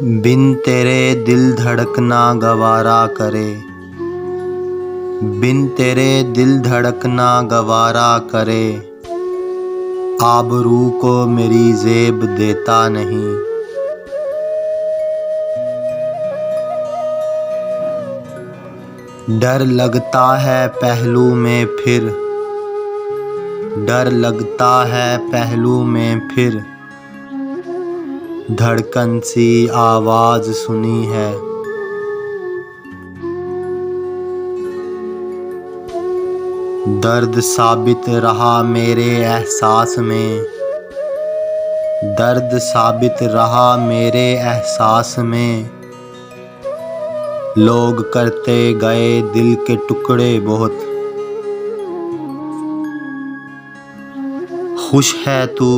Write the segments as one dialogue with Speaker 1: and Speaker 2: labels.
Speaker 1: बिन तेरे दिल धड़कना गवारा करे, बिन तेरे दिल धड़कना गवारा करे। आबरू को मेरी ज़ेब देता नहीं। डर लगता है पहलू में फिर, डर लगता है पहलू में फिर। धड़कन सी आवाज़ सुनी है। दर्द साबित रहा मेरे एहसास में, दर्द साबित रहा मेरे एहसास में। लोग करते गए दिल के टुकड़े बहुत। खुश है तू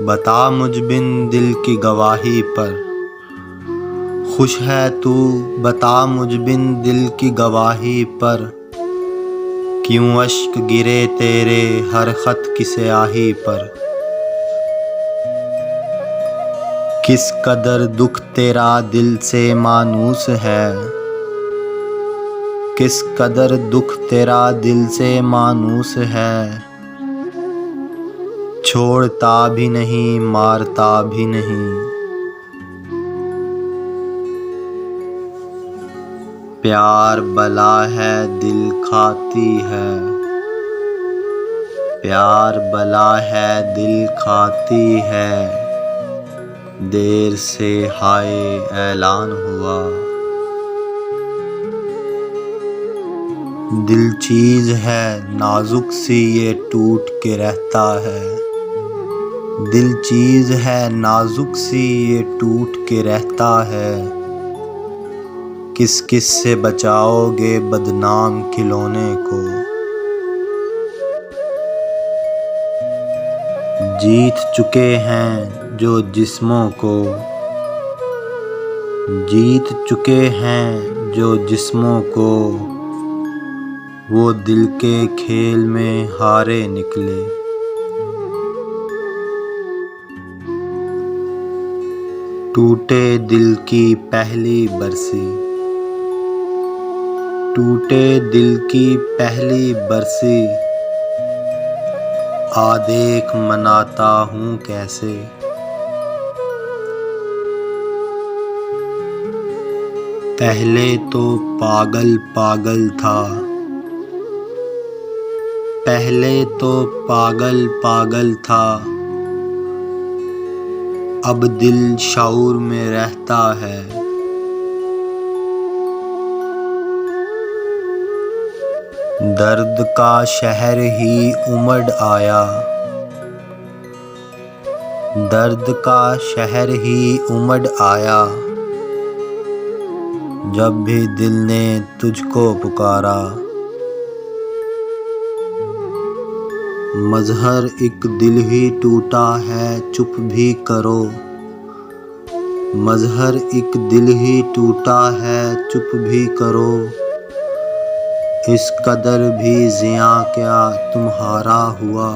Speaker 1: बता मुझ बिन दिल की गवाही पर, खुश है तू बता मुझ बिन दिल की गवाही पर। क्यों अश्क गिरे तेरे हर खत की स्याही पर। किस कदर दुख तेरा दिल से मानूस है, किस कदर दुख तेरा दिल से मानूस है। छोड़ता भी नहीं मारता भी नहीं। प्यार बला है दिल खाती है, प्यार बला है दिल खाती है। देर से हाय ऐलान हुआ। दिल चीज़ है नाजुक सी ये टूट के रहता है, दिल चीज़ है नाजुक सी ये टूट के रहता है। किस किस से बचाओगे बदनाम खिलौने को। जीत चुके हैं जो जिस्मों को, जीत चुके हैं जो जिस्मों को। वो दिल के खेल में हारे निकले। टूटे दिल की पहली बरसी, टूटे दिल की पहली बरसी। आ देख मनाता हूँ कैसे। पहले तो पागल पागल था, पहले तो पागल पागल था। अब दिल शऊर में रहता है। दर्द का शहर ही उमड़ आया, दर्द का शहर ही उमड़ आया। जब भी दिल ने तुझको पुकारा। मज़हर एक दिल ही टूटा है चुप भी करो, मज़हर एक दिल ही टूटा है चुप भी करो। इस कदर भी ज़ियां क्या तुम्हारा हुआ।